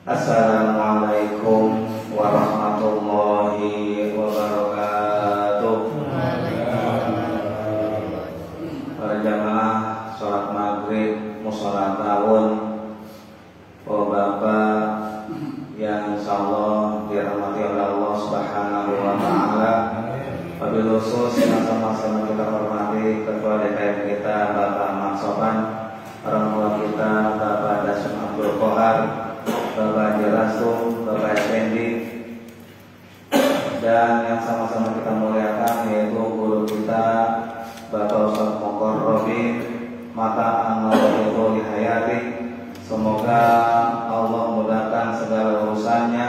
Assalamualaikum warahmatullahi wabarakatuh. Para jamaah sholat maghrib mushola tahun, bapak yang insyaallah dirahmati oleh Allah Subhanahu wa taala. Wabil khusus yang sama-sama kita hormati ketua DKM kita Bapak Ahmad Sofan, orang tua kita Bapak Dasun Abdul Kohar, Bapak Jerasum, Bapak Effendi, dan yang sama-sama kita muliakan yaitu guru kita Bapak Ustaz Mokor Robi Mata Amal Hayati. Semoga Allah mudahkan segala urusannya,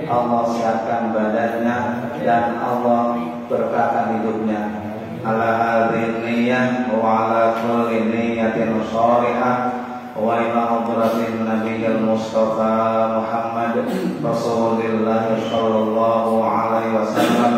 Allah sehatkan badannya, dan Allah berkahkan hidupnya. Ala hadhihi niyyah wa ala kulli niyyatin shalihah wa ila hadratin nabiyil mustafa Muhammad Rasulillah sallallahu alaihi wasallam.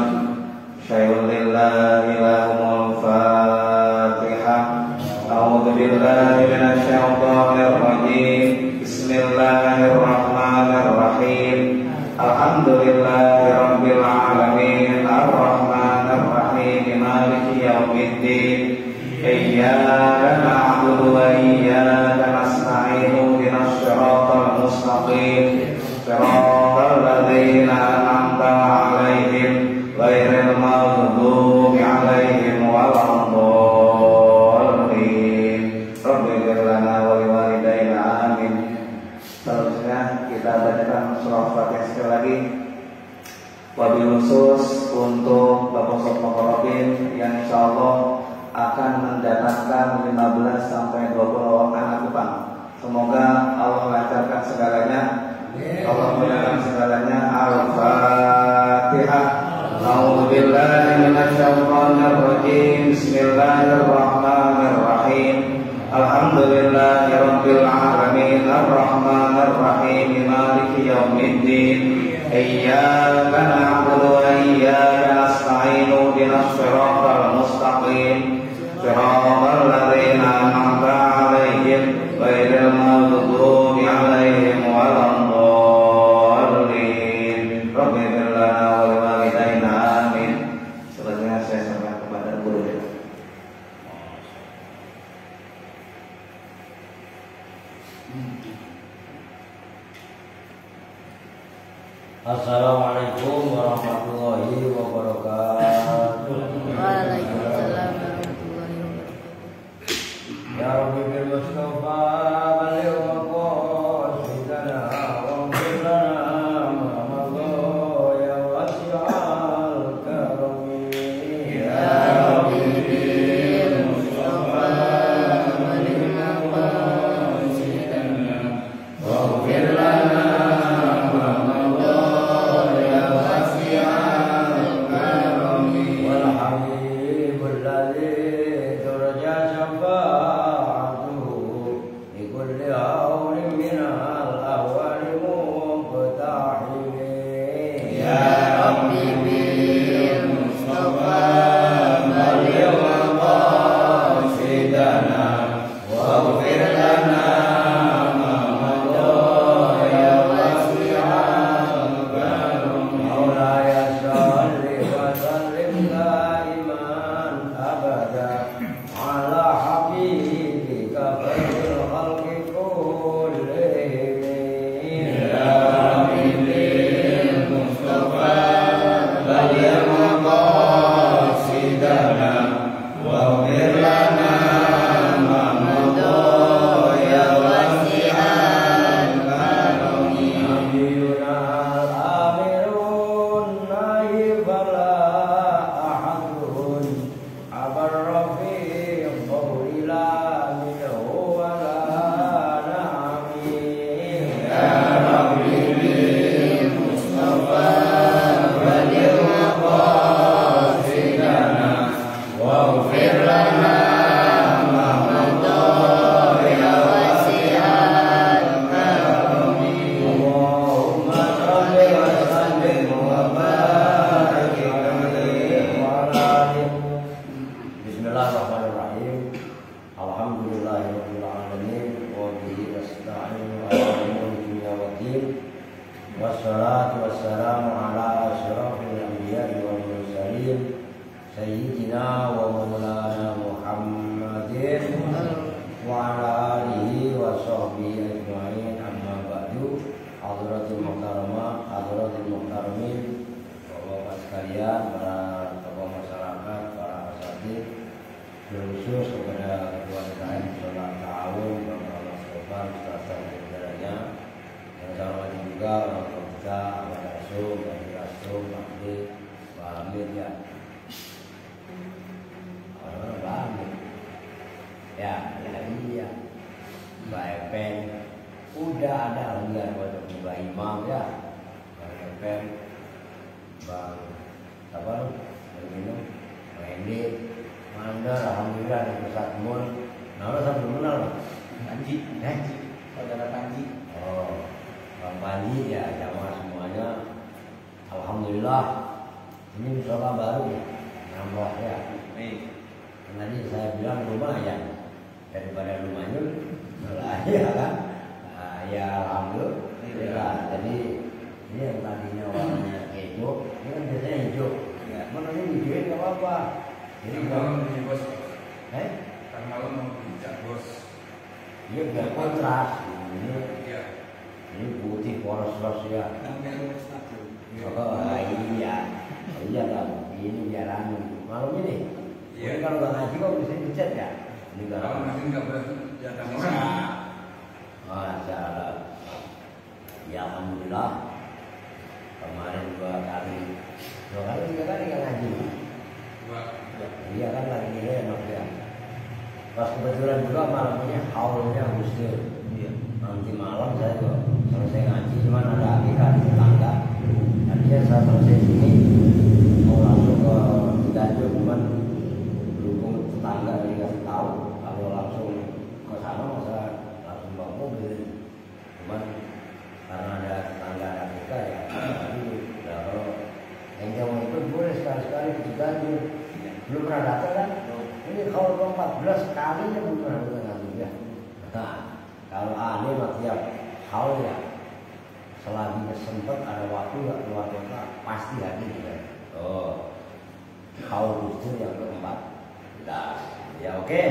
Syai'ulillahi lahumul Fatihah. A'udzu billahi minasy syaithanir rajim. Bismillahirrahmanirrahim. Alhamdulillahi rabbil alamin. Ar-rahmanir rahim. Maliki yaumiddin. Iyyaka na'budu wa iyyaka nasta'in. Ihdinas siratal mustaqim. Siratal ladzina an'amta 'alaihim ghairil maghdubi 'alaihim waladdallin. Rabbi ighfir lana wa liwalidayna amin. Selanjutnya kita bacakan surah Fatihah sekali lagi. Wabil khusus untuk Bapak Ustaz Mokorobin yang insyaallah akan mendapatkan 15 sampai 20 anak kupang. Semoga Allah lancarkan segalanya, Allah mudahkan segalanya. Al-Fatihah. A'udzubillahi minasyaitonir rajim. Bismillahirrahmanirrahim. Alhamdulillahirabbil alamin. Ar-rahmanir rahim. Maliki yaumiddin. Iyyaka na'budu wa iyyaka nasta'in. Ihdinas siratal mustaqim. Siratal ladzina an'amta 'alaihim ghairil maghdubi 'alaihim waladdallin. Rabbi ighfir lana wa liwalidayna amin. Selanjutnya saya sampaikan kepada guru kita. Assalamualaikum warahmatullahi wabarakatuh. Waalaikumsalam warahmatullahi wabarakatuh. Ya Rabbi bil Mustafa balligh maqasidana waghfir lana ma madha ya wasi'al karami. Ya Rabbi bil Mustafa balligh maqasidana waghfir lana wassalatu wassalamu ala asyrafil anbiya'i wal mursalin sayyidina wa maulana Muhammadin wa ala alihi wa sahbihi ajma'in, amma ba'du. Hadratul muhtaramah, hadratul muhtaramin, Bapak-bapak sekalian, para tokoh masyarakat, para asatidz, khusus kepada ketua DKM Sholat Ta'awun, Bapak Mas Gofar, Ustaz saudaranya, yang saya hormati juga orang tua kita, Abah Rasul, Pak Rasul, Pak Ade, Pak Hamid ya. Orang Pak Hamid. Ya, iya. Mbak Epen, udah ada alhamdulillah buat Mbak Imam ya. Mbak Epen, Bang apa? Bang Minum, Bang Endi. Anda alhamdulillah ada Ustaz Mul. Nah, lo sampai kenal Panji, saudara Panji. Oh, Bang Panji ya, jamaah semuanya. Alhamdulillah. Ini musola baru ya, nambah ya. Tadi saya bilang lumayan daripada lumayan, ya kan? Ya alhamdulillah. Jadi ini yang tadinya warnanya hijau, ini kan biasanya hijau. Mana ini hijau nggak apa-apa. Jadi kalau ini bos, kan malam mau bijak bos. Iya biar kontras. Ini putih poros-poros ya. Oh iya, iya kan. Ini biar anu. Malam ini. Ini kalau nggak ngaji kok bisa dicat ya. Ini kalau ngaji nggak boleh jatah orang. Masyaallah. Ya alhamdulillah. Kemarin 2 kali nggak ngaji. Iya kan lagi dia enak ya. Pas kebetulan juga malamnya haulnya Gustir. Nanti malam saya kok selesai ngaji, cuman ada akikah di tetangga. Tadinya saya selesai sini mau langsung ke Ciganjur, cuman berhubung tetangga dikasih tahu kalau langsung ke sana masa langsung bawa mobil. Cuman karena ada tetangga ada akikah ya. Jadi kalau yang jauh itu boleh sekali-sekali ke Ciganjur. Belum pernah datang kan? Ini kalau 14 kalinya belum pernah datang ya. Nah, kalau aneh mah tiap haul ya, selagi sempat ada waktu nggak keluar kota pasti hadir ya. Oh, haul Gustir yang ke-14. Ya oke,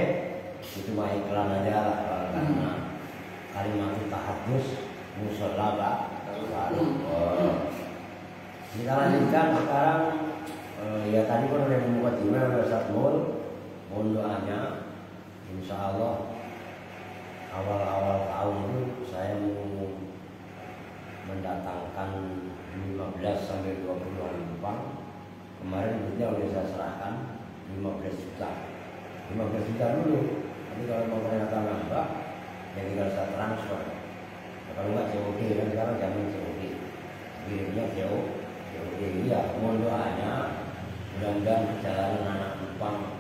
itu mah iklan aja lah karena kalimat tahadus musola lah. Oh, kita lanjutkan sekarang. Ya tadi kan udah membuka timnya oleh Ustaz Mul. Mohon doanya, insya Allah awal-awal tahun itu saya mau mendatangkan 15 sampai 20 orang Jepang. Kemarin duitnya udah saya serahkan 15 juta. 15 juta dulu. Nanti kalau mau ternyata nambah, ya tinggal saya transfer. Kalau nggak COD kan sekarang jamin COD. Kirimnya COD. Iya, mohon doanya. Mudah-mudahan perjalanan anak Jepang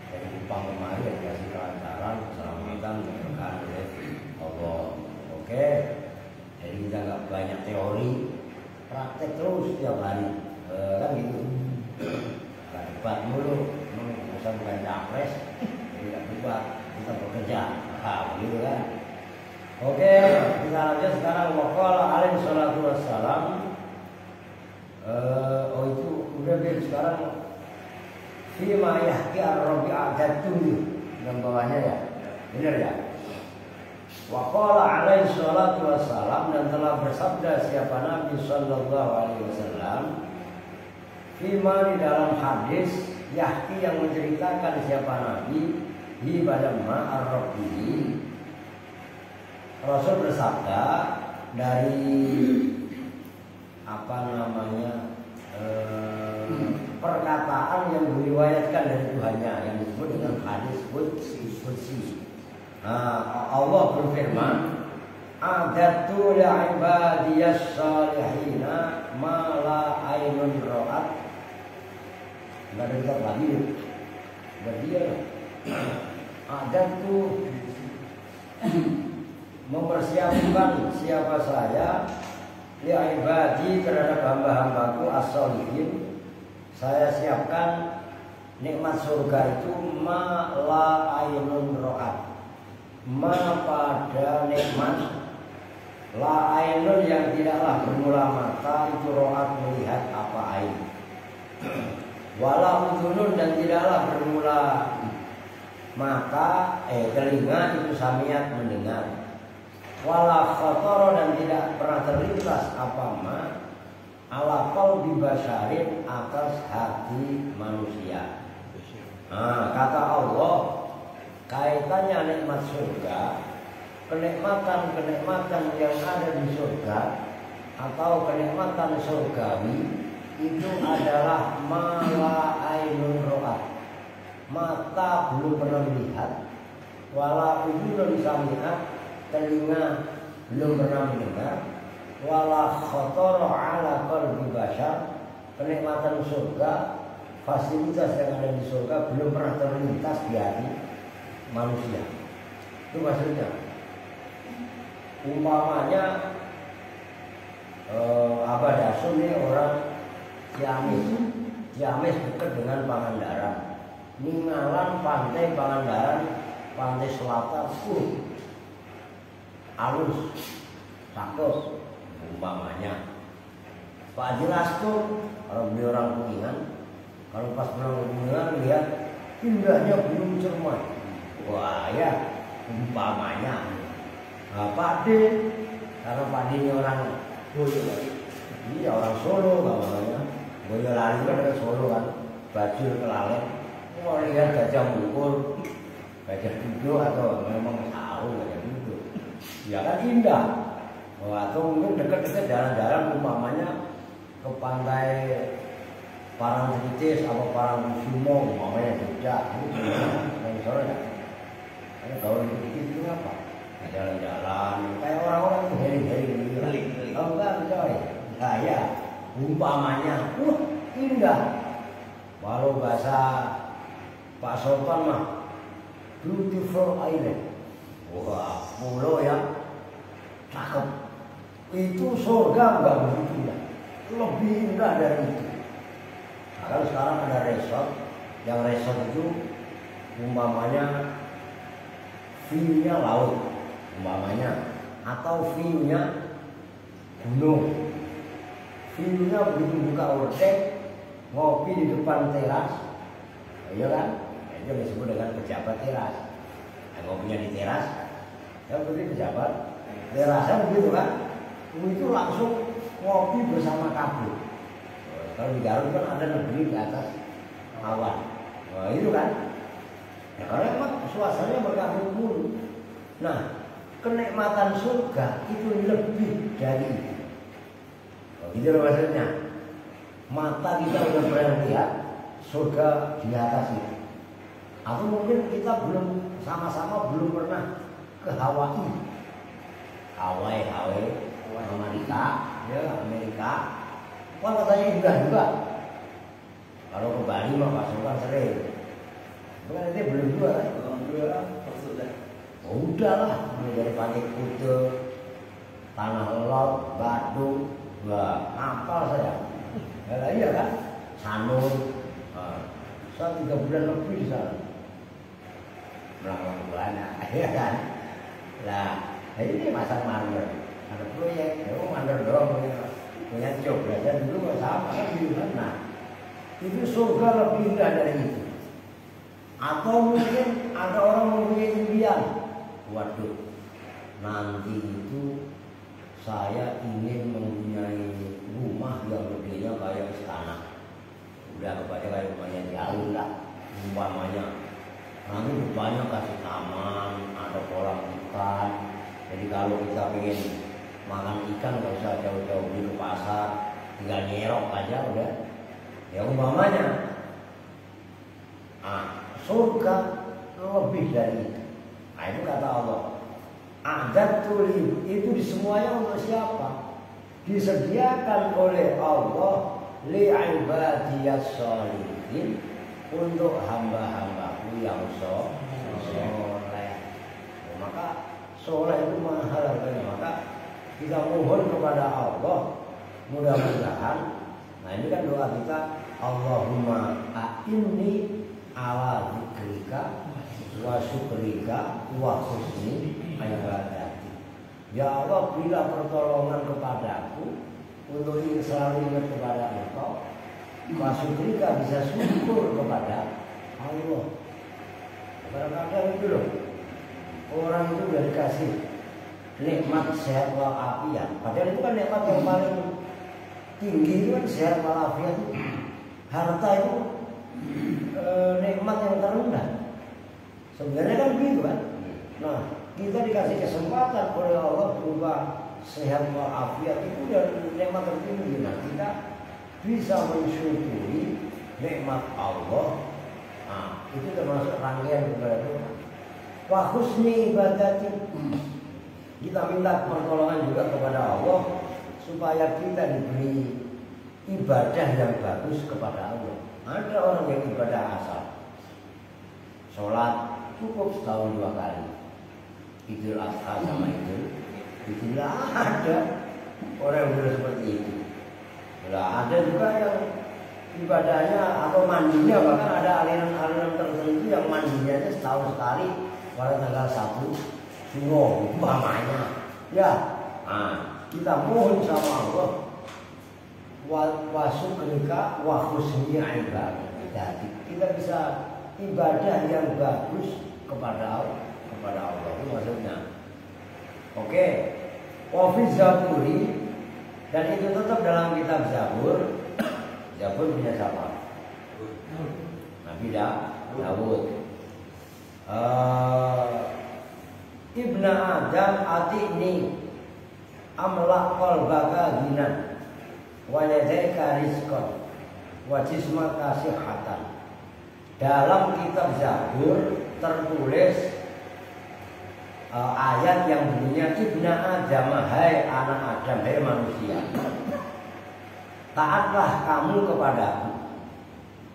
dari Jepang kemarin ya dikasih kelancaran, keselamatan, keberkahan oleh Allah. Oke, jadi kita nggak banyak teori, praktek terus setiap hari, kan gitu. Nggak debat mulu, masa bukan capres, jadi nggak debat, kita bekerja, begitu kan. Oke, kita lanjut sekarang. Waqala alaihi salatu wassalam. Oh itu udah deh sekarang fima yahki ar-rabi' adatun yang bawahnya ya, benar ya. Wa qala alaihi salatu wassalam, dan telah bersabda siapa Nabi sallallahu alaihi wasallam fima, di dalam hadis yahki yang menceritakan siapa Nabi di pada ma ar-rabi'. Rasul bersabda dari apa namanya perkataan yang diriwayatkan dari Tuhannya yang disebut dengan hadis qudsi. Allah berfirman, "A'dadtu li'ibadiyas salihina ma la ainun ra'at." Enggak ada kita lagi. Berdia. A'dadtu mempersiapkan siapa saya li'ibadi terhadap hamba-hambaku as-sholihin, saya siapkan nikmat surga itu ma la ainun ra'at, ma pada nikmat, la ainun yang tidak tidaklah bermula mata itu ro'at melihat apa ain. Wala udhunun dan tidaklah bermula mata telinga itu samiat mendengar. Wala khotoro dan tidak pernah terlintas apa ma ala qalbi basyarin atas hati manusia. Nah, kata Allah kaitannya nikmat surga, kenikmatan yang ada di surga atau kenikmatan surgawi itu adalah mala ainun ro'at, mata belum pernah melihat, wala udhunun sami'at, telinga belum pernah mendengar, wala khotoro ala qalbi basyar, kenikmatan surga, fasilitas yang ada di surga belum pernah terlintas di hati manusia. Itu maksudnya. Umpamanya Abah Dasun ini orang Ciamis dekat dengan Pangandaran, Ningalan pantai Pangandaran, pantai selatan, halus, cakep, umpamanya. Pak Haji Rasto, kalau beliau orang Kuningan, kalau pas pulang Kuningan lihat indahnya Gunung Cermai, wah ya, umpamanya. Nah, Pak D, karena Pak D ini orang Boyolali, iya orang Solo namanya. Boyolali kan dari Solo kan, Bajul Kelalen. Mau lihat gajah mungkur, gajah duduk atau memang tahu gajah duduk, ya kan indah. Atau mungkin dekat-dekat jalan-jalan umpamanya ke pantai Parangtritis atau Parangkusumo umpamanya Jogja, itu yang Solo ya. Karena kalau dikit itu apa? Jalan-jalan kayak orang-orang tuh hering-hering. Oh enggak coy. Nah ya, umpamanya indah. Walau bahasa Pak Sultan mah beautiful island. Wah, pulau yang cakep. Itu surga enggak begitu indah. Lebih indah dari itu. Nah, kalau sekarang ada resort, yang resort itu umpamanya view-nya laut umpamanya, atau view-nya gunung, view-nya begitu buka ordek, ngopi di depan teras, iya kan? Itu disebut dengan pejabat teras. Ngopinya di teras, ya begitu pejabat terasnya begitu kan? Itu langsung ngopi bersama kabut. Kalau di Garut kan ada negeri di atas awan, nah, itu kan? Ya, karena emang suasananya berkabut mulu. Nah, kenikmatan surga itu lebih dari itu. Gitu loh maksudnya. Mata kita udah pernah lihat surga di atas itu. Atau mungkin kita sama-sama belum pernah ke Hawaii. Hawaii, Amerika, ya Amerika. Wah katanya indah juga. Kalau ke Bali mah Pak Sultan sering. Bukan itu belum dua kan? Oh, udahlah, mulai dari Pantai Kuta, Tanah Lot, Badung, wah, hafal saya. Ya iya kan? Sanur, saya 3 bulan lebih di sana. Berapa bulan, ya kan? Nah, ini masa mandor, ada proyek, mandor doang punya job belajar dulu sama kan di mana? Itu surga lebih indah dari itu. Atau mungkin ada orang mempunyai impian. Waduh, nanti itu saya ingin mempunyai rumah yang gedenya kayak istana. Udah kepada kayak rumahnya di alun lah, umpamanya. Nanti depannya kasih taman, ada kolam ikan. Jadi kalau kita pengen makan ikan nggak usah jauh-jauh di pasar, tinggal nyerok aja udah. Ya umpamanya, surga lebih dari itu. Nah itu kata Allah. A'dadtu itu di semuanya untuk siapa? Disediakan oleh Allah li'ibadiyas sholihin, untuk hamba-hambaku yang soleh. Maka soleh itu mahal harganya. Maka kita mohon kepada Allah, mudah-mudahan. Nah ini kan doa kita, Allahumma a'inni ala dzikrika wa syukrika wa husni ibadati. Ya Allah, bila pertolongan kepadaku untuk selalu ingat kepada Engkau, Masutrika bisa syukur kepada Allah. Kadang-kadang itu loh, orang itu udah dikasih nikmat sehat walafiat. Padahal itu kan nikmat yang paling tinggi itu kan sehat walafiat. Harta itu nikmat yang terendah. Sebenarnya kan begitu kan. Nah, kita dikasih kesempatan oleh Allah berupa sehat walafiat itu dan nikmat tertinggi. Nah, kita bisa mensyukuri nikmat Allah. Nah, itu termasuk rangkaian kepada Tuhan. Wa husni ibadati. Kita minta pertolongan juga kepada Allah supaya kita diberi ibadah yang bagus kepada Allah. Ada orang yang ibadah asal, sholat cukup setahun 2 kali, Idul Adha sama Idul ada orang yang sudah seperti itu. Nah, ada juga yang ibadahnya atau mandinya bahkan ada aliran-aliran tertentu yang mandinya setahun sekali pada tanggal 1 Suro umpamanya. Ya, nah, kita mohon sama Allah wasukrika wa husni ibadah. Kita bisa ibadah yang bagus kepada Allah. Itu maksudnya. Oke. Wa fi Zaburi, dan itu tetap dalam kitab Zabur. Zabur punya siapa? Nabi Daud. Ibna Adam atini amla qalbaka ghinan wa yadaika rizqan wa jismaka sihhatan. Dalam kitab Zabur tertulis ayat yang bunyinya Ibna Adam, hai anak Adam, hai manusia, taatlah kamu kepadaku.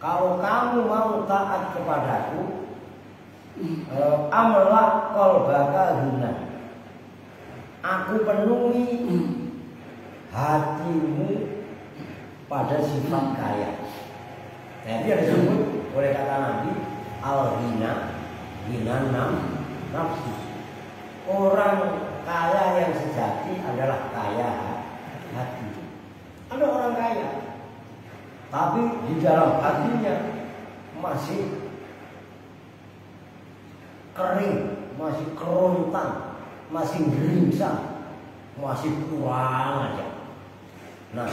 Kalau kamu mau taat kepadaku, amlak qalbaka ghinan, aku penuhi hatimu pada sifat kaya. Jadi yang disebut oleh kata Nabi al-ghina, nafsu. Orang kaya yang sejati adalah kaya hati. Ada orang kaya, tapi di dalam hatinya masih kering, masih kerontang, masih geringsang, masih kurang aja. Nah,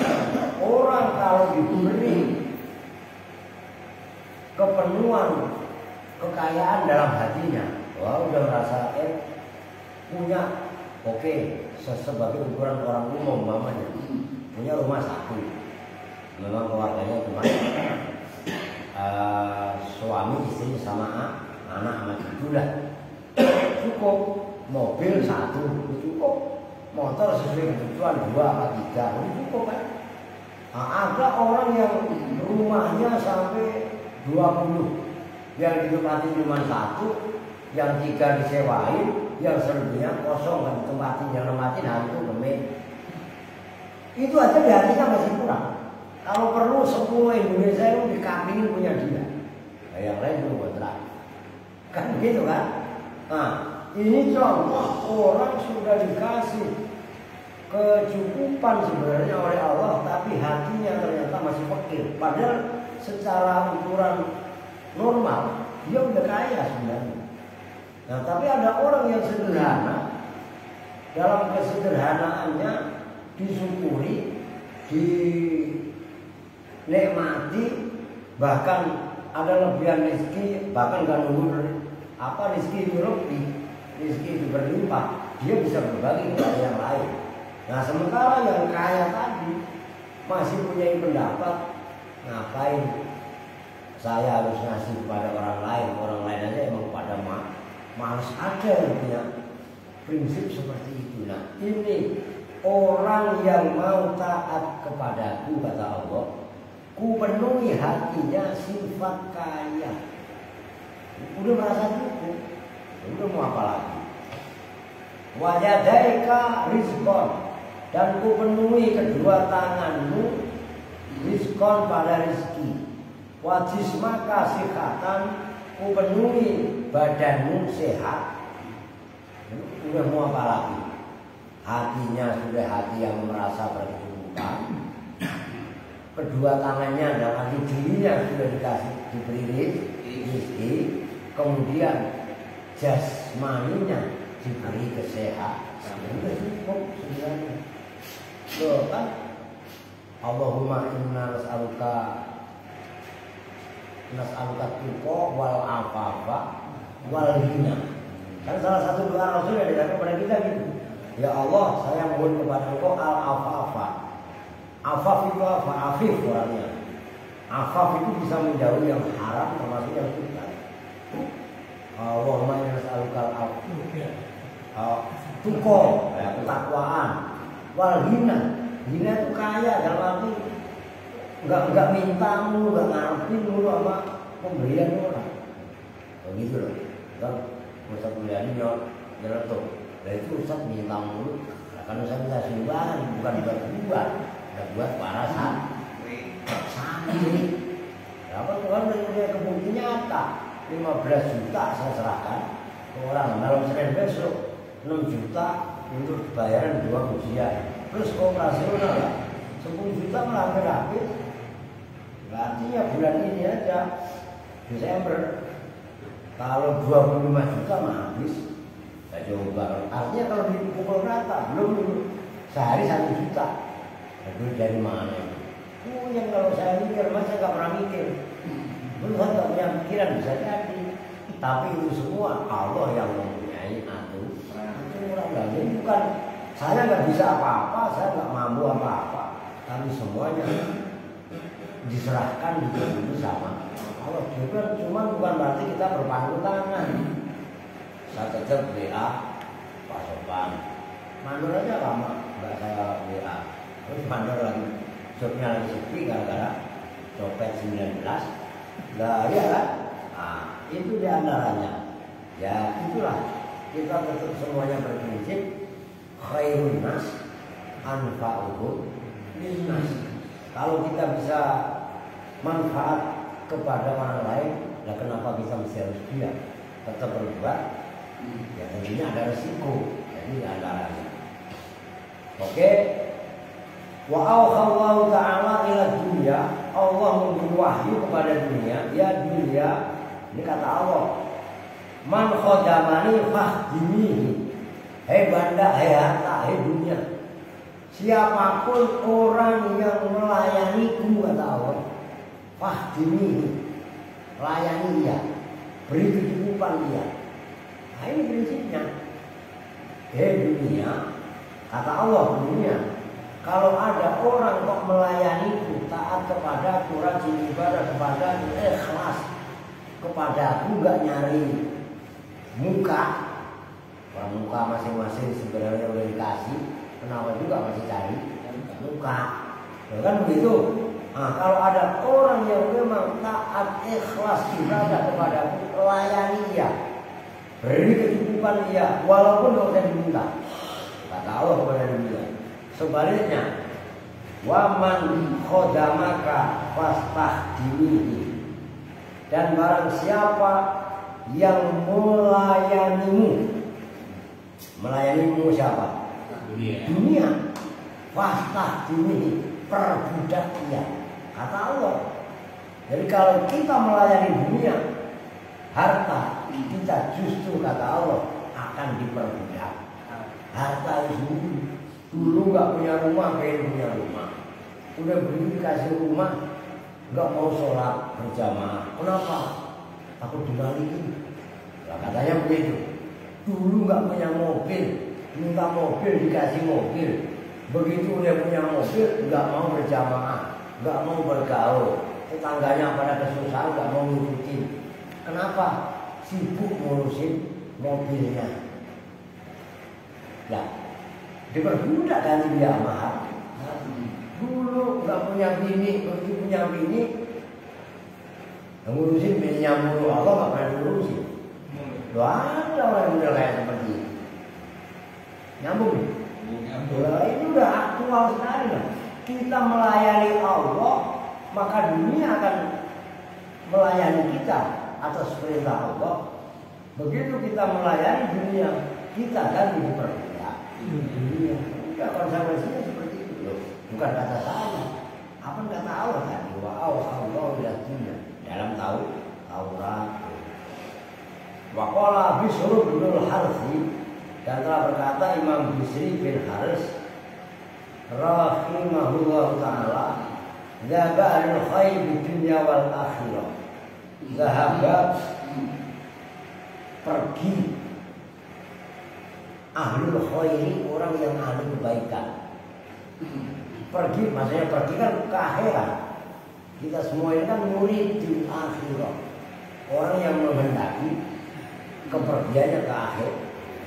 orang kalau diberi kepenuhan kekayaan dalam hatinya, wah udah merasa punya, oke, sebagai ukuran orang umum mamanya punya rumah 1, memang keluarganya cuma suami istri sama anak sama cucu lah, cukup. Mobil 1 cukup, motor sesuai kebutuhan 2 atau 3 cukup kan. Nah, ada orang yang rumahnya sampai 20, yang ditempati cuma 1, yang 3 disewain, yang selebihnya kosong kan ditempatin, yang nempatin hantu gemik. Itu aja di hatinya masih kurang. Kalau perlu 10 Indonesia itu dikambingin punya dia, nah, yang lain belum kontrak. Kan begitu kan? Nah, ini contoh orang sudah dikasih kecukupan sebenarnya oleh Allah, tapi hatinya ternyata masih fakir. Padahal secara ukuran normal dia udah kaya sebenarnya. Nah, tapi ada orang yang sederhana, dalam kesederhanaannya disyukuri, dinikmati, bahkan ada lebihan rezeki, bahkan gak nunggu rezeki itu lebih, rezeki itu berlimpah, dia bisa berbagi kepada yang lain. Nah, sementara yang kaya tadi masih punya pendapat, ngapain saya harus ngasih kepada orang lain aja emang pada malas. Ada yang punya prinsip seperti itu. Nah, ini orang yang mau taat kepadaku, kata Allah, ku penuhi hatinya sifat kaya. Udah merasa cukup, udah mau apa lagi? Wajadaika rizqon, dan ku penuhi kedua tanganmu rizqon pada rizki. Wajismaka sihatan, ku penuhi badanmu sehat. Udah mau apa lagi? hatinya sudah hati yang merasa berkecukupan, kedua tangannya dalam arti dirinya sudah diberi rezeki, kemudian jasmaninya diberi kesehatan, sudah cukup sebenarnya. Loh kan, Allahumma inna nas'aluka tuqa wal afafa wal ghina. Kan salah satu doa Rasul yang dikatakan kepada kita gitu. Ya Allah, saya mohon kepada Engkau al-afafa. Afaf itu apa? Afif orangnya. Afaf itu bisa menjauhi yang haram termasuk yang sunnah. Allahumma inna nas'aluka tuqa, ketakwaan. Wal ghina. Ghina itu kaya dalam arti enggak minta mulu, enggak ngarepin mulu sama pemberian orang. Begitu loh. Kan Ustaz Mulyadi nyeletuk. Dari itu Ustaz minta mulu. Nah, kan Ustaz bisa sumbangan, bukan buat para santri. Apa Tuhan punya kebukti nyata. 15 juta saya serahkan ke orang dalam Senin besok, 6 juta untuk bayaran 2 ujian. Terus operasional ya, 10 juta melanggar. Artinya bulan ini aja Desember kalau 25 juta mah habis. Saya coba. Artinya kalau dipukul rata belum sehari 1 juta. Aduh dari mana? Yang kalau saya mikir, mas saya nggak pernah mikir. Belum nggak punya pikiran bisa jadi. Tapi itu semua Allah yang mempunyai aturan. Bukan saya nggak bisa apa-apa, saya nggak mampu apa-apa. Tapi semuanya diserahkan dulu sama Allah. Juga cuma bukan berarti kita berpangku tangan. Saya tetap WA Pak Sopan. Mandor aja lama nggak saya WA. Terus mandor lagi, jobnya lagi sepi gara-gara copet 19. Lah iya kan? Nah, itu diantaranya. Ya itulah kita tetap semuanya berprinsip khairun nas anfa'uhum linnas. Kalau kita bisa manfaat kepada orang lain, nah kenapa kita mesti harus dia tetap berbuat? Ya tentunya ada resiko. Jadi antaranya. Oke. Wa auhallahu ta'ala ila dunya. Allah memberi wahyu kepada dunia. Ya dunia, ini kata Allah, man khodamani fahdimihi. Hei banda, hei harta, hei dunia, siapapun orang yang melayaniku, kata Allah, fahdimihi, layani dia, beri kecukupan dia. Nah ini prinsipnya. Hei dunia, kata Allah, dunia, kalau ada orang kok melayaniku, taat kepadaku, rajin ibadah kepadaku, ikhlas kepadaku, gak nyari muka. Orang muka masing-masing sebenarnya udah dikasih, kenapa juga masih cari muka? Ya kan begitu. Nah, kalau ada orang yang memang taat ikhlas ibadah kepadaku, layani dia, beri kecukupan dia, walaupun gak usah diminta. Kata Allah kepada dia. Sebaliknya, waman khodamaka fastahdimihi. Dan barang siapa yang melayanimu, melayanimu siapa? Dunia. Fastahdimihi, perbudak dia. Kata Allah. Jadi kalau kita melayani dunia, harta kita justru kata Allah akan diperbudak. Harta itu dulu nggak punya rumah, pengen punya rumah. Udah beli dikasih rumah, nggak mau sholat berjamaah. Kenapa? Takut dimalikin. Nah, katanya begitu. Dulu nggak punya mobil, minta mobil dikasih mobil. Begitu udah punya mobil, nggak mau berjamaah, nggak mau bergaul. Tetangganya pada kesusahan, nggak mau ngikutin. Kenapa? Sibuk ngurusin mobilnya. Ya. Diperbudak kan dia mahal. Dulu nggak punya bini, begitu punya bini, ngurusin bininya mulu, Allah nggak pernah ngurusin. Loh ada orang yang udah kayak seperti ini. Nyambung? Nah, ini udah aktual sekali lah. Kita melayani Allah, maka dunia akan melayani kita atas perintah Allah. Begitu kita melayani dunia, kita kan diperbudak. dunia. Udah konsekuensinya seperti itu loh. Bukan kata saya. Apa kata Allah tadi? Wa Allah ila dunia. Dalam Taurat. Wa qala Bishr bin al-Harthi, dan telah berkata Imam Bisri bin Haris rahimahullah ta'ala, dzaba al-khair di dunia wal akhirah. Zahaba pergi ahlul khairi, orang yang ahli kebaikan. Pergi, maksudnya pergi kan ke akhirat. Kita semua ini kan murid di akhirat. Orang yang menghendaki kepergiannya ke akhir.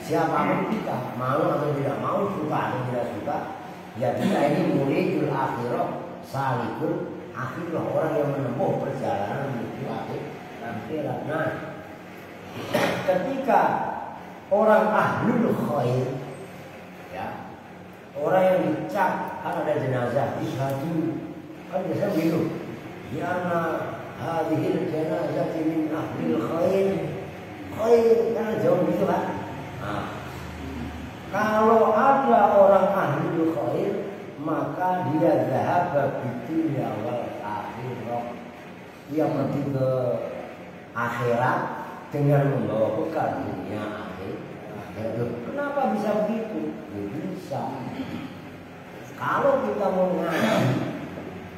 Siapapun kita, mau atau tidak mau, suka atau tidak suka, ya kita ini muridul akhirat, salikul akhirah, orang yang menempuh perjalanan menuju akhirat. Nah, ketika orang ahlul khair, ya, orang yang dicap, kan ada jenazah, ishadu, kan biasa begitu. Ya ana hadhil jenazah min ahlil khair, kan jauh gitu kan. Nah, kalau ada orang ahlul khair, maka dia zahaba bidunya wal akhirah. Dia pergi ke akhirat dengan membawa bekal dunia akhir. Kenapa bisa begitu? Bisa. Kalau kita mau ngaji,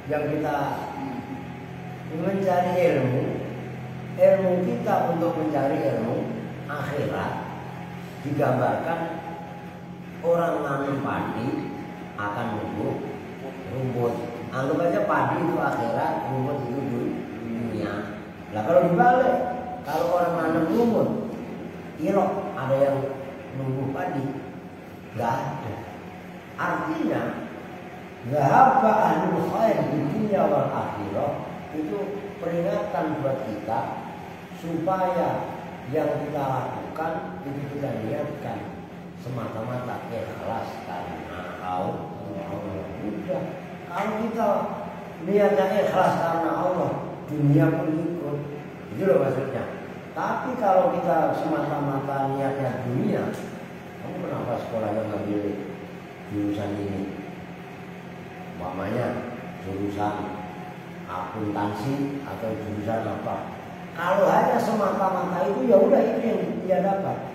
yang kita mencari ilmu kita untuk mencari ilmu akhirat, digambarkan orang nanam padi akan numbuh rumput. Anggap aja padi itu akhirat, rumput itu dunia. Nah kalau dibalik, kalau orang nanam rumput, irok ada yang numbuh padi, nggak ada. Artinya, zahaba ahlul khair di dunia wal akhirah, itu peringatan buat kita supaya yang kita lakukan itu kita niatkan semata-mata ikhlas karena Allah. Udah, kalau kita niatnya ikhlas karena Allah, dunia pun ikut. Itu loh maksudnya. Tapi kalau kita semata-mata niatnya dunia, kamu kenapa sekolahnya ngambil jurusan ini? Umpamanya jurusan akuntansi atau jurusan apa? Kalau hanya semata-mata itu, ya udah itu yang dia dapat.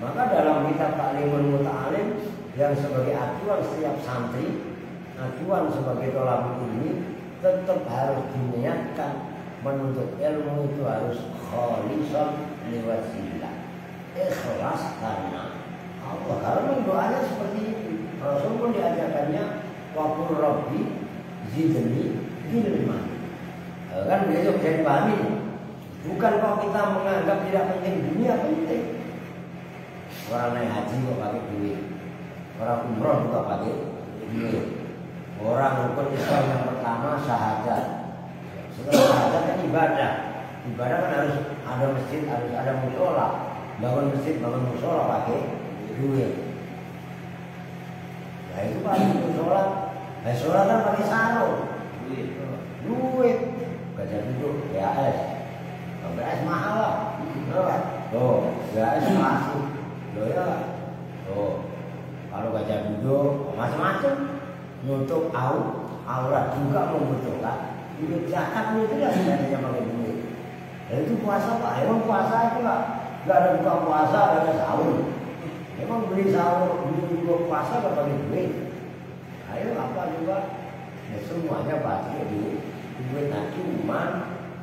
Maka dalam kitab Ta'limul Muta'alim yang sebagai acuan setiap santri, acuan sebagai thalabul ilmi, tetap harus diniatkan menuntut ilmu itu harus khalisan liwajhillah, ikhlas karena Allah. Karena doanya seperti itu. Rasul pun diajarkannya waqul rabbi zidni ilman. Kan begitu bisa dipahami. Bukan kalau kita menganggap tidak penting dunia, penting. Orang naik haji kok pakai duit, orang umroh juga pakai duit, orang rukun Islam yang pertama syahadat. Setelah syahadat kan ibadah. Ibadah kan harus ada masjid, harus ada mushola. Bangun masjid, bangun mushola pakai duit. Nah itu pakai mushola. Nah sholat kan pakai sarung, duit. Gajah duduk, BAS. BAS mahal lah. Tuh, BAS masih. Loh ya, tuh kalau gajah duduk macam-macam, nutup aurat juga membutuhkan. Hidup zakat itu ya sebenarnya pakai duit. Dan itu puasa Pak, emang puasa itu Pak, nggak ada buka puasa, nggak ada sahur. Emang beli sahur, beli buka puasa nggak pakai duit. Ayo apa juga, ya semuanya pasti duit. Nah cuma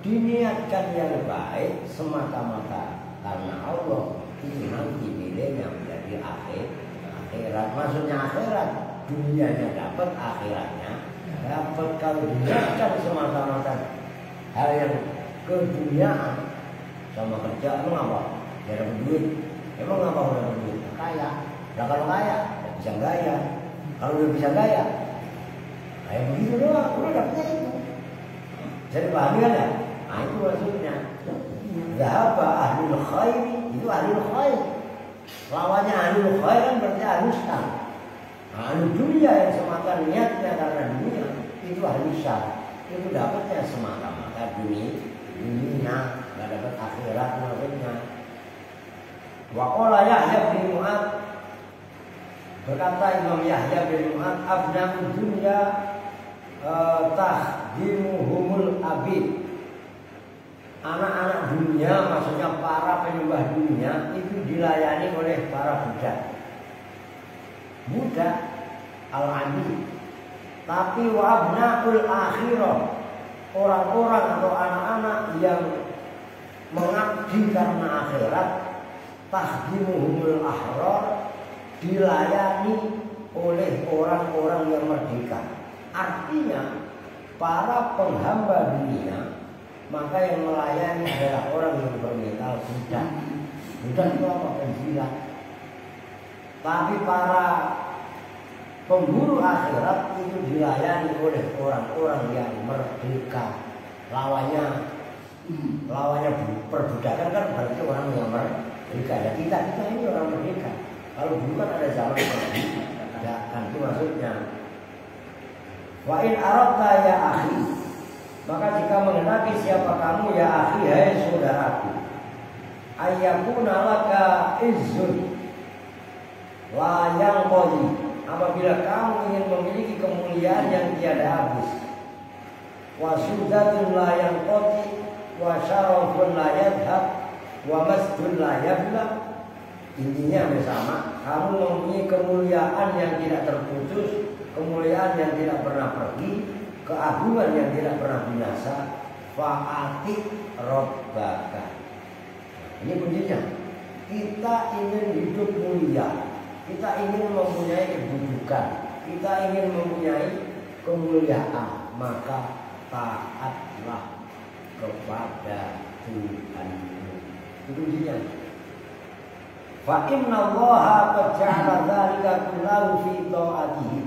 diniatkan yang baik semata-mata karena Allah. Itu nanti nilainya menjadi akhirat. Maksudnya akhirat, dunianya dapat, akhiratnya dapat. Kalau diniatkan semata-mata hal yang keduniaan sama kerja, emang apa? Ya dapat duit. Emang apa udah dapat duit? Kaya. Nah kalau kaya, ya bisa gaya. Kalau udah bisa gaya, kayak begitu doang, udah dapetnya itu. Jadi pahami kan ya? Nah itu maksudnya. Zahaba ahlul khairi, itu ahlul khair. Lawannya ahlul khair kan berarti ahlul syar. Nah, ahlul dunia yang semata niatnya karena dunia, itu ahlul syar. Itu dapatnya semata-mata dunia, nggak dapat akhirat maksudnya. Wa qala Yahya bin Mu'adz, Berkata Imam Yahya bin Mu'ad, abna'ud dunya tahdimuhumul abid. Anak-anak dunia, maksudnya para penyembah dunia, itu dilayani oleh para budak. Budak al-abid. Tapi wabna'ul akhirah, orang-orang atau anak-anak yang mengabdi karena akhirat, tahdimuhumul ahrar, dilayani oleh orang-orang yang merdeka. Artinya para penghamba dunia, maka yang melayani adalah orang yang bermental budak. Budak itu apa? Penjilat. Tapi para pemburu akhirat itu dilayani oleh orang-orang yang merdeka. Lawannya perbudakan kan berarti orang yang merdeka. Ya, kita ini orang merdeka. Kalau dulu kan ada zaman perbudakan, itu maksudnya. Wa in aradta ya akhi, maka jika mengenaki siapa kamu ya akhi, hai saudaraku, ayyakuna laka izzun la yanqadi, apabila kamu ingin memiliki kemuliaan yang tiada habis, wa sudatun la yanqadi, wa syarafun la yadhab, wa masdun la yabla. Intinya bersama, kamu mempunyai kemuliaan yang tidak terputus, kemuliaan yang tidak pernah pergi, keagungan yang tidak pernah binasa. Fa'ati rabbaka. Ini kuncinya. Kita ingin hidup mulia, kita ingin mempunyai kedudukan, kita ingin mempunyai kemuliaan, maka taatlah kepada Tuhanmu. Itu kuncinya. Fa inna Allaha qad ja'ala dzalika kullahu fi ta'atihi.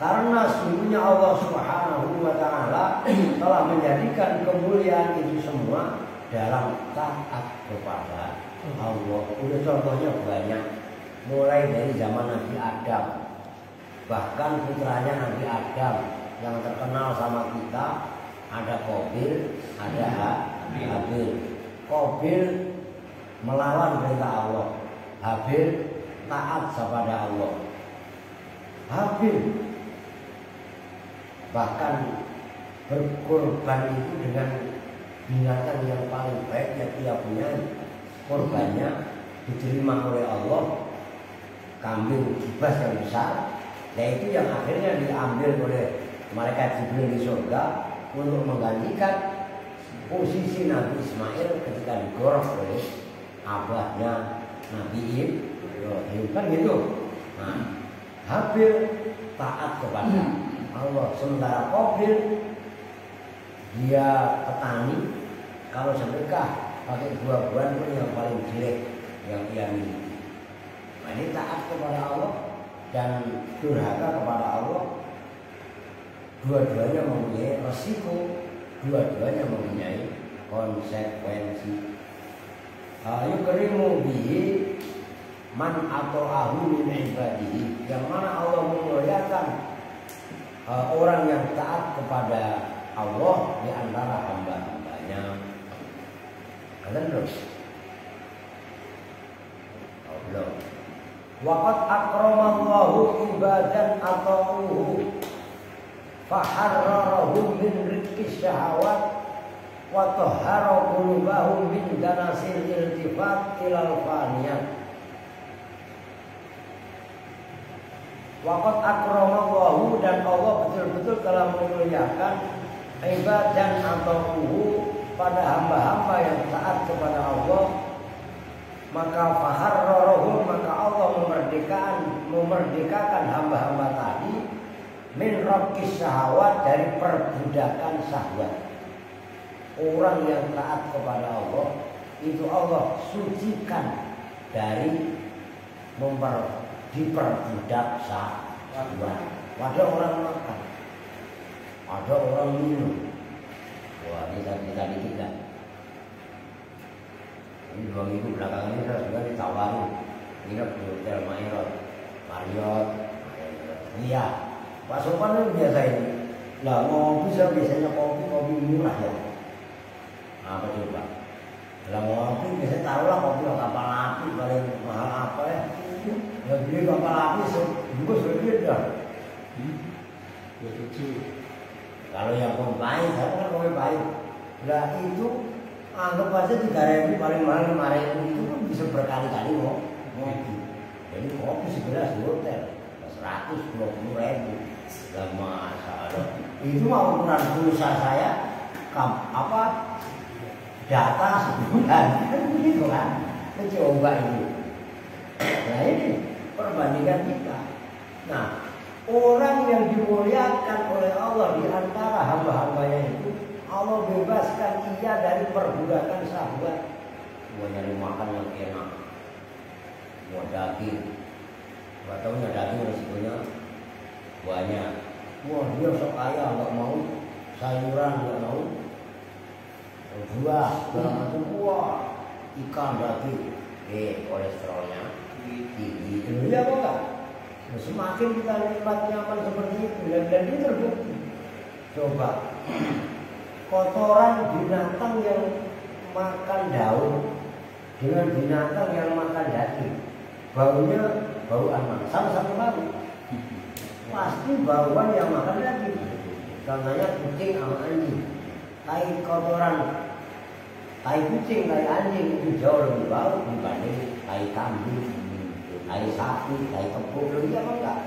Karena sesungguhnya Allah Subhanahu wa taala telah menjadikan kemuliaan itu semua dalam taat kepada Allah. Udah contohnya banyak, mulai dari zaman Nabi Adam, bahkan putranya Nabi Adam yang terkenal sama kita, ada Qabil, ada Habil. Qabil melawan perintah Allah, Habil taat kepada Allah. Habil bahkan berkorban itu dengan binatang yang paling baik yang dia punya, korbannya diterima oleh Allah, kambing kibas yang besar, yaitu yang akhirnya diambil oleh malaikat Jibril di surga untuk menggantikan posisi Nabi Ismail ketika digorok oleh abahnya Nabi Ibrahim, kan gitu. Nah, Habil taat kepada Allah, sementara Qabil dia petani, kalau sedekah pakai buah-buahan pun yang paling jelek yang dia miliki. Nah, ini taat kepada Allah dan durhaka kepada Allah. Dua-duanya mempunyai resiko, dua-duanya mempunyai konsekuensi. Yukrimu bihi man ata'ahu min ibadihi, yang mana Allah memuliakan orang yang taat kepada Allah di antara hamba-hambanya. Kalian belum? Oh, belum. Waqad akramallahu ibadan ata'uhu faharrarahum min rizqis syahawat wa tahhara qulubahum min danasil iltifat ilal faniyat. Waqad akramallahu, dan Allah betul-betul telah memuliakan ibadan ata'uhu pada hamba-hamba yang taat kepada Allah. Maka faharrarahum, maka Allah memerdekakan hamba-hamba tadi min raqqis syahawat, dari perbudakan syahwat. Orang yang taat kepada Allah itu Allah sucikan dari diperbudak syahwat. Ada orang makan, ada orang minum. Wah, ini kita tidak. Ini 2 minggu belakangan ini saya juga ditawari nginep di Hotel Marriott. Iya, Pak Sopan itu biasa ini. Lah ngopi saya biasanya kopi murah ya. Apa coba? Lah ngopi biasanya taruhlah kopi kapal api paling mahal apa ya? Ya beli kapal api bungkus berbeda. Kalau yang pemain, saya kan pemain. Nah itu anggap aja 3.000 paling mahal 5.000 itu kan bisa berkali-kali mau ngopi. Jadi kopi segelas di hotel 120.000. Lah masalah. Itu mau ukuran pulsa saya data sebulan kan begitu kan. Coba ini. Nah ini perbandingan kita. Nah orang yang dimuliakan oleh Allah di antara hamba-hambanya itu Allah bebaskan ia dari perbudakan syahwat. Mau nyari makan yang enak, mau daging, nggak tahu daging resikonya banyak. Wah dia sok kaya nggak mau sayuran, nggak mau buah segala macam. Wah ikan daging, kolesterolnya tinggi. Iya apa enggak? Nah, semakin kita nikmat nyaman seperti itu dan ini terbukti. Coba kotoran binatang yang makan daun dengan binatang yang makan daging, baunya bauan mana? Sama-sama bau. Pasti bauan yang makan daging. Contohnya kucing sama anjing. Tai kotoran, tai kucing, tai anjing itu jauh lebih bau dibanding tai kambing, tai sapi, tai kebo. Lebih apa enggak?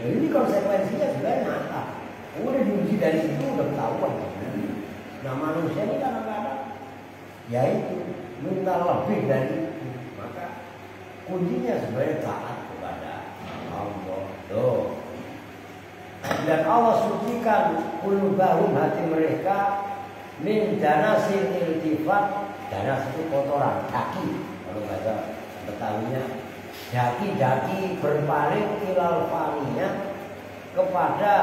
Ini konsekuensinya sebenarnya nyata. Udah diuji dari situ udah ketahuan. Nah manusia ini kadang-kadang ya itu minta lebih dari itu. Maka kuncinya sebenarnya taat kepada Allah. Tuh. Dan Allah sucikan qulubahum hati mereka min danasil iltifat. Danas itu kotoran, daki. Kalau bahasa Betawinya daki-daki berpaling ilal faninya kepada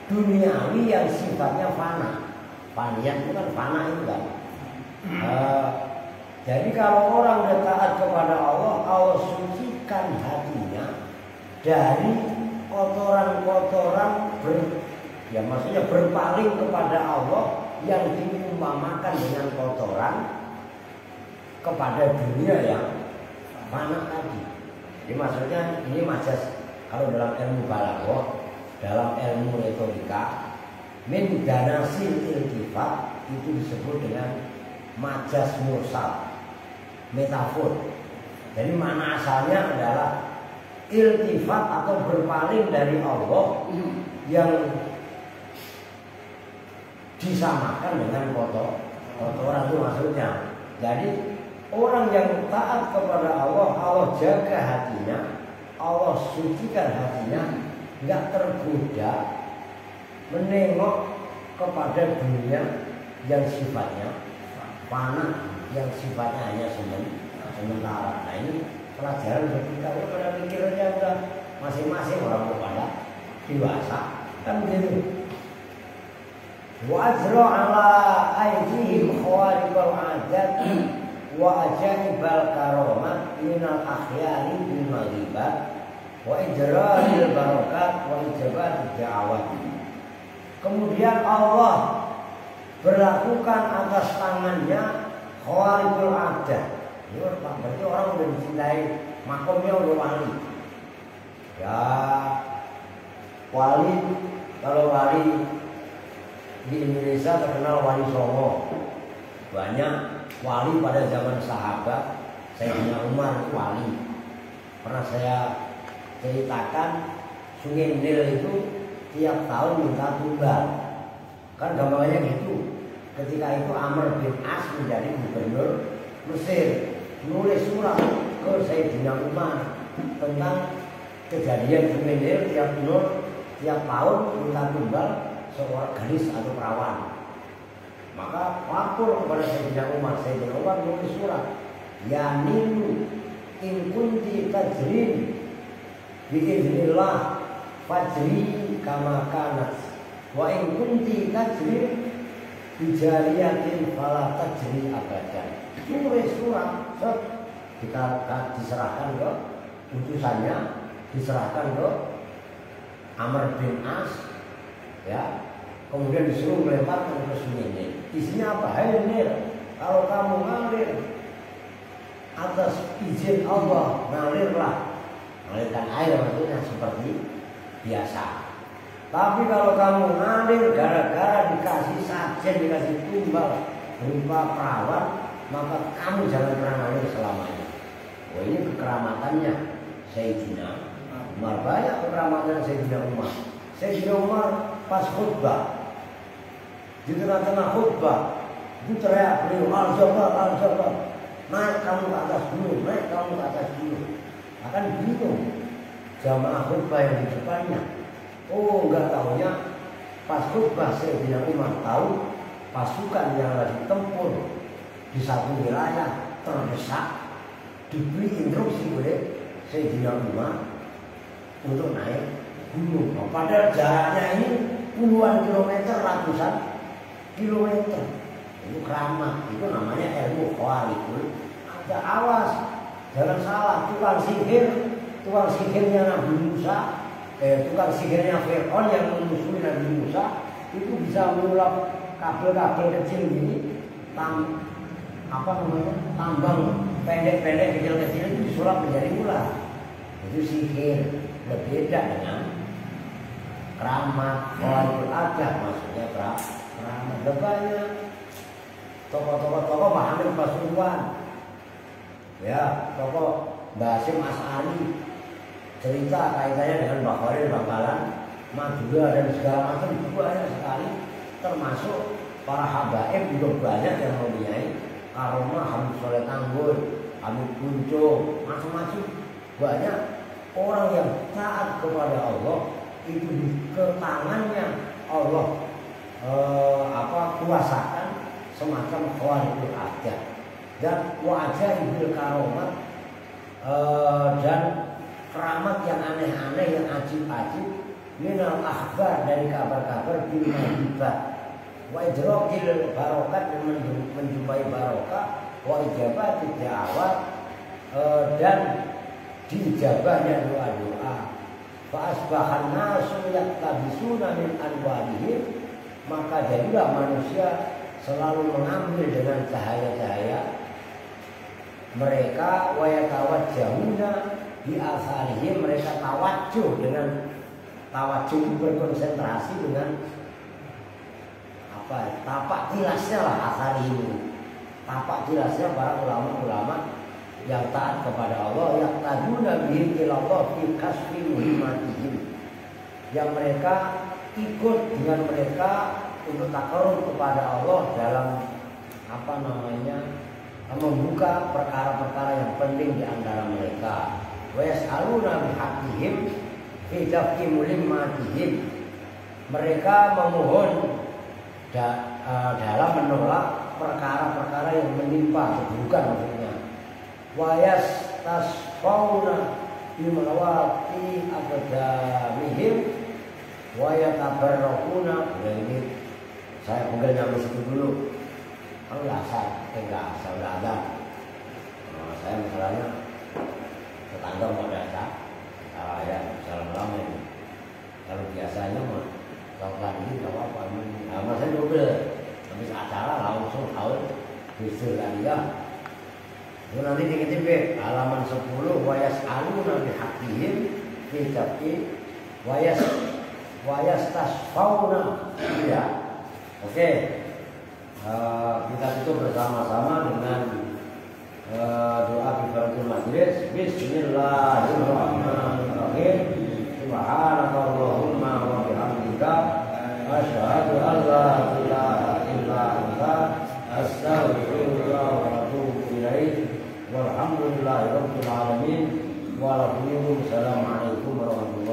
duniawi yang sifatnya fana. Fanian itu kan fana itu kan. Jadi kalau orang udah taat kepada Allah, Allah sucikan hatinya dari kotoran-kotoran ya maksudnya berpaling kepada Allah yang diumpamakan dengan kotoran kepada dunia yang fana tadi. Jadi maksudnya ini majas kalau dalam ilmu balaghah, dalam ilmu retorika, min danasil iltifat itu disebut dengan majas mursal, metafor. Jadi mana asalnya adalah iltifat atau berpaling dari Allah yang disamakan dengan kotoran itu maksudnya. Jadi orang yang taat kepada Allah, Allah jaga hatinya, Allah sucikan hatinya, nggak tergoda menengok kepada dunia yang sifatnya fana, yang sifatnya hanya sementara. Nah ini pelajaran bagi kita. Pada pikirannya udah masing-masing orang kepada dewasa kan begitu. Wa ajra ala aydihim khawariqal adati wa ajaibal karomat minal akhyari bil maghibat wa ijra'il barakat wa ijabat da'awat. Kemudian Allah berlakukan atas tangannya khawariqul adat. Ini berarti orang udah dicintai, makomnya udah wali. Ya wali, kalau wali di Indonesia terkenal Wali Songo. Banyak wali pada zaman sahabat. Sayyidina Umar wali. Pernah saya ceritakan Sungai Nil itu tiap tahun minta tumbal. Kan gambarnya gitu. Ketika itu Amr bin As menjadi gubernur Mesir, nulis surat ke Sayyidina Umar tentang kejadian Sungai Nil tiap tahun minta tumbal seorang gadis atau perawan. Maka lapor kepada Sayyidina Umar. Sayyidina Umar menulis surat, ya nilu in kunti tajrin biiznillah fajri kama kanat wa in kunti tajrin bijariyatin fala tajri abadan. Tulis surat diserahkan ke utusannya, diserahkan ke Amr bin As, ya, kemudian disuruh melemparkan ke Sungai Nil. Isinya apa? Hai Nil, kalau kamu ngalir atas izin Allah, ngalirlah mengalirkan air maksudnya seperti biasa. Tapi kalau kamu ngalir gara-gara dikasih sajen, dikasih tumbal berupa perawan, maka kamu jangan pernah ngalir selamanya. Oh, ini kekeramatannya Sayyidina Umar. Banyak kekeramatan Sayyidina Umar. Sayyidina Umar pas khutbah, di tengah-tengah khutbah, itu teriak beliau, al-jabal, al-jabal, naik kamu ke atas dulu, naik kamu ke atas dulu. Akan bingung jamaah khutbah yang di depannya. Oh, enggak tahunya pas khutbah Sayyidina Umar tahu pasukan yang lagi tempur di satu wilayah terdesak, diberi instruksi oleh Sayyidina Umar untuk naik gunung. Oh, padahal jaraknya ini puluhan kilometer, ratusan kilometer. Itu keramat, itu namanya ilmu khawarikul. Ada awas, jangan salah. Tukang sihirnya Nabi Musa, tukang sihirnya Fir'aun yang memusuhi Nabi Musa itu bisa menyulap kabel-kabel kecil ini, tambang pendek-pendek kecil-kecil itu disulap menjadi ular. Itu sihir, berbeda dengan keramat, khawarikul adah, maksudnya keramat. Banyak tokoh-tokoh Muhammad Pasuruan, ya, tokoh Basim As'ari, cerita kaitannya dengan Mbak Khalil Bangkalan, Madura dan segala macam banyak sekali, termasuk para habaib juga banyak yang mempunyai karomah. Hamid Soleh Tanggul, Hamid Kunco, macam-macam. Banyak orang yang taat kepada Allah itu di tangannya Allah kuasakan semacam khawarikul adah dan wa'ajaibul karomat, dan keramat yang aneh-aneh, yang ajib-ajib, minal akhbar, dari kabar-kabar, bil majibat, wa idrakil barokat, dan menjumpai barokah, wa ijabat da'awat, dan diijabahnya doa-doa. Fa asbahan nasu yaktabisuna min anwarihim, maka jadilah manusia selalu mengambil dengan cahaya-cahaya mereka, wa yatawajjahuna bi asarihim, mereka tawajjuh dengan tawajjuh, berkonsentrasi dengan tapak tilasnya lah asarihim, tapak tilasnya para ulama-ulama yang taat kepada Allah, yang taduna bihim ilallah fi kasfi muhimmatihim, yang mereka ikut dengan mereka untuk takarrub kepada Allah dalam membuka perkara-perkara yang penting di antara mereka. Wa yas'aluna bihaqqihim fi daf'i mulimmatihim, mereka memohon dalam menolak perkara-perkara yang menimpa keburukan maksudnya. Wa yastasfauna bimawati abdamihim wa yatabarrakuna. Ini saya mungkin nyampe situ dulu. Kalau enggak asal udah ada. Saya masalahnya tetangga mau dasar, ya salam ini. Kalau biasanya mah kalau ini nggak apa-apa. Nah, saya juga habis acara langsung haul bisul ya. Itu nanti dikit-dikit halaman 10, wa yas'aluna bihaqqihim fi daf'i wa yastasfauna, ya. Oke. Kita tutup bersama-sama dengan doa kifaratul majlis. Bismillahirrahmanirrahim. Subhanakallahumma wa bihamdika asyhadu an la ilaha illa anta astaghfiruka wa atubu ilaik. Walhamdulillahirabbil alamin. Wassalamualaikum warahmatullahi wabarakatuh.